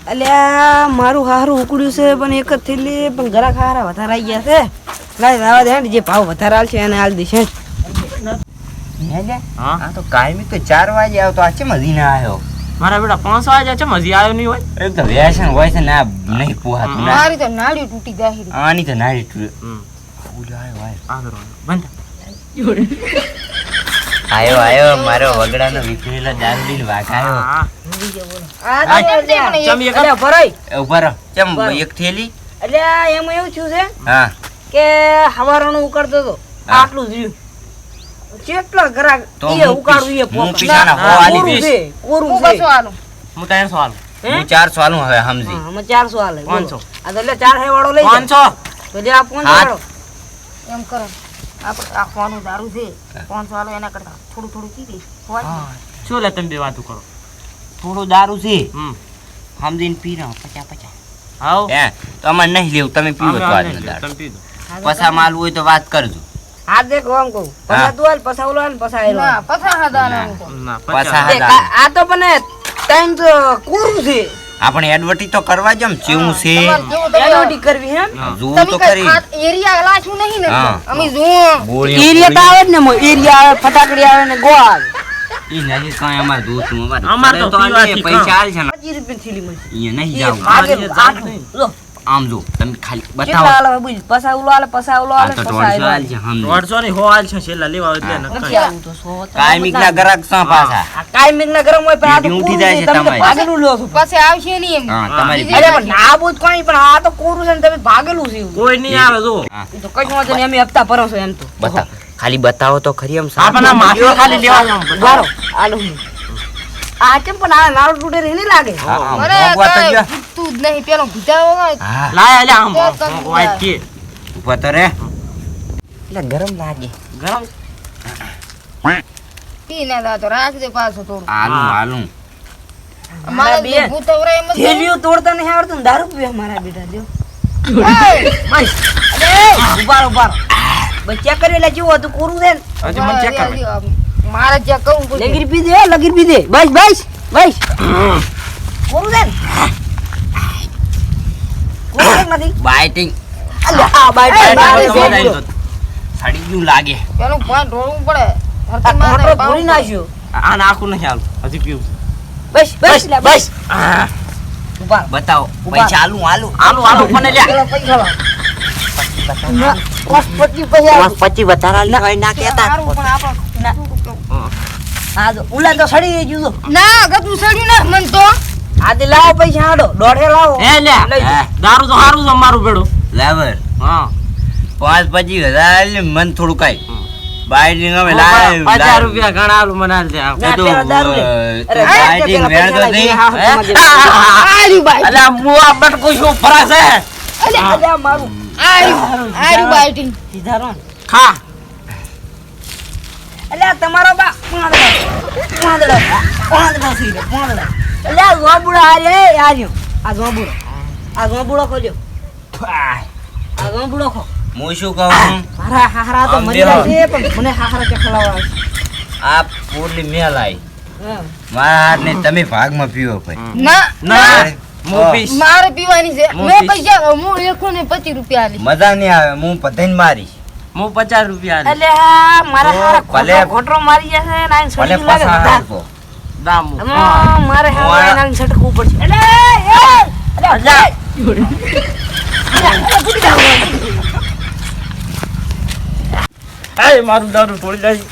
અલ્યા મારું હારું ઉકળ્યું છે પણ એક જ થેલી પણ ઘરા ખારા વધારે આવી ગયા છે લાઈ આવા દે જે ભાવ વધારે આલશે એને આલ દેશે હા તો કાયમી તો 4 વાગે આવતો આ છે મજી ના આવ્યો મારા બેટા 5 વાગે છે મજી આવ્યો નહીં હોય એક તો વ્યસન હોય છે ના નહીં પોહાતું ના મારી તો નાડી તૂટી જાય આની તો નાડી તૂટી ઉલાય ભાઈ આગળ બંધ આયો મારો વગડાનો વિખરેલો દારૂ વાઘાયો આ ચમ એક અલ્યા ભરાઈ ઉભા રહો ચમ એક થેલી અલ્યા એમાં એવું થયું છે હા કે હવારનો ઉકળતો તો આટલું જ રહ્યું કેટલા ઘરા એ ઉકાળું એ હું પીછાના હો આલી છે કોરું છે હું 300 આલું હું 400 આલું હવે સમજી અમે 400 આલે 500 આ તો એટલે 4 હે વાળો લઈ 500 તો જે આ 500 વાળો એમ કરો આપણે આ કોનું દારૂ છે 500 વાળો એના કરતા થોડું થોડું પીવી શું લે તમે બે વાતો કરો થોડું દારૂ છે હમ સમજીને પી રહો 50 આવો હે તો અમાર નહીં લેવું તમે પીવો તો આજ દારૂ તમે પી દો પસા માલ હોય તો વાત કરજો આ દેખો આમ કહું પસા તું હાલ પસા ઓલો હાલ પસા એલો ના પસા હાદાના ના પસા 50 આ તો પણ ટાઈમ તો કોરું છે આપણે એડવર્ટી તો કરવા જમ ચેવું છે એડવર્ટી કરવી હે જોવું તો કરી એરિયા લાશું નહીં ને હા. અમે જો ગોળીઓ એરિયા તો આવે જ ને એરિયા આવે ફટાકડી આવે ને ગોળ ઈ નહીં કાંઈ અમાર દોસ્તું અમાર તો પીવાથી પૈસા આલ છે ને 25 રૂપિયા થેલી મળે અહીંયા નહીં જાવું લો આમ જો તમે ખાલી કેટલા બતાવો આલે બુજ પસા ઓલો આલે પસા ઓલો આ આલે તો પસા 150 આલે આલ છે હમ 150 ની હો આલ છે છેલ્લા લેવા આવે એટલે નથી નખાય આવું તો સો કાયમિક ના ગ્રાહક સા પાછા આ કાયમિક ના ગરમ હોય પણ આ તો ઊંઘી કોરું જાય છે છે તમે તો તમારી. ભાગેલું લો છો પછી આવશે નહીં એમ હા તમારી અરે પણ ના બોજ કોઈ પણ આ તો કોરું છે ને તમે ભાગેલું છે કોઈ નહીં આવે જો હા, ઈ તો કઈ વાંધો નહીં અમે હપ્તા ભરો છો એમ તો બતાવો ખાલી બતાવો તો ખરી એમ આપણા માથે ખાલી લેવા જાવ બારો આલો આ કેમ પણ આ લાલ ટૂટે રે નહીં લાગે તું જ નહીં પેલો ભીજાવો હા લાય લે આમ વાઈટ કે ઉભા તો રે એટલે ગરમ લાગે ગરમ પી ના દા તો રાખ દે પાછો થોડું આલું મારા બે ભૂતવરા એમ થેલીઓ તોડતા નહીં આવડતું ને દારૂ પીવે મારા બેટા લ્યો બસ અરે ઉભાર બસ ચેક કરી લે જેવું હતું કોરું છે ને હજી મને ચેક કર મારે ચેક કરવું પડે લગીર પી દે લગીર પી દે બસ કોરું છે ને કોરું નથી બાઇટિંગ આ બાઈટ સડી ગયું લાગે પેલું પાન ઢોળવું પડે મોટર ભૂલી નાખ્યો આ નાખું નહીં હાલ હજી પીવું બસ ઉભાર બતાવો ઉભા. પૈસા આલું આલો પણ લે પેલો પૈસા લાવ. બસ 25 પૈસા 25 વધારા લેવાય ના કેતા સારું પણ આપણો હા જો ઉલા તો સડી ગઈ જો ના ગતું સડ્યું ના મન તો આદે લાવો પૈસા આડો દોઢે લાવો એ લે લઈ જાઓ. દારૂ તો સારું છે અમારું ભેડું લેબર હા 25,000 લે મન થોડું કાઈ બાઇટિંગ અમે લાય 50 રૂપિયા ઘણા આલું મને હાલ દે આવ. ના, પેલા દારૂ લે. અરે, બાઇટિંગ પેલા વેણ તો પૈસા નહીં લાવી. આર્યું બાઈટ. અલ્યા મુઆ બટકું શું ફરા છે અલ્યા મારું આર્યું બાઈટિંગ સીધા રો ખા અલ્યા તમારો બા પાંદડો અલ્યા ગોબુડા આર્યો આ ગોબુડો ખોલ્યો આ ગોબુડો ખો હું શું કહું મારા હાહરા તો આમ મરી જાય છે પણ મને હાહરા કે ખલાવા આ પૂરલી મેલ આઈ હા મારા હાથ ને તમે ભાગમાં પીવો ભાઈ ના ના મો પીસ મારે પીવાની છે હું મેં પીશ. પૈસા હું 125 રૂપિયા આલી મજા નહીં આવે હું બધાને મારીશ મો 50 રૂપિયા આલી. એટલે મારા હારા ભલે- ઘોટરો મારી જશે ને આઈને ભલે સડી લાગે પસા બધા. આપો દામુ મારે હું હારા આ- આઈને છટકવું પડશે એ મારું દારૂ થોડી જાય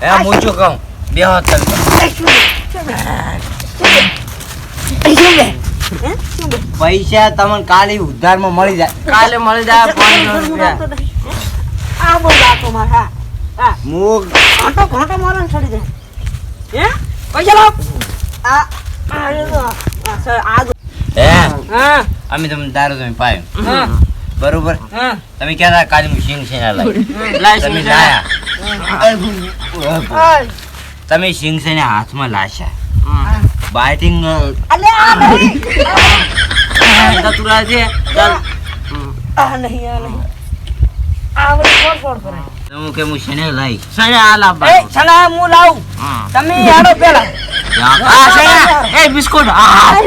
એ હું શું કહું બેહો તમે પૈસા તમને કાલે ઉધારમાં મળી જાય કાલે મળી જાય 500 રૂપિયા આ બહુ ગાતો મારા હું ઘોટો મારો ને છડી દે હે પૈસા લાવ આ હે હા અમે તમને દારૂ તમે પાયો હા બરોબર હા તમે કહેતા કાલે હું સિંગ સેના લાવી લાય તમે સિંગ લાયા તમે સિંગ સેના હાથમાં લાશા બાઇટિંગ અલે આ નહીં દતુરા છે ચાલ આ નહીં આ વળી કોણ કરે હું કે હું સેને લાવી સણે આલા એ છણા હું લાવું હા તમે આડો પેલા એ બિસ્કુટ આ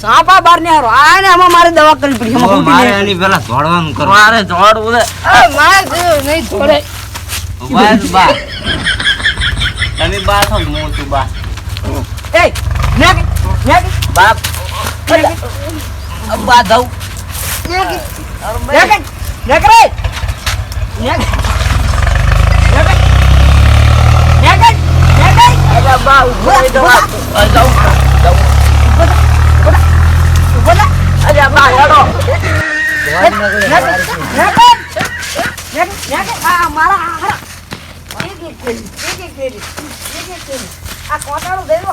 સાપા બાર ને હારો આ ને આમાં મારે દવા કરવી પડી તો આમાં મારે ફૂટી એની પેલા દોડવાનું કરવા મારે દોડવું છે મારે નહીં છોડે ઉભા રહો, બા તમે બા છો ને હું છું બા એ નેક નેક બાપ બા દઉં નેક નેક નેક રે નેક નેક નેક નેક અરે બા ઉભો રહી દવા જાઉં બોલા અરે બા હેડો આ કોટાળું દઈ દો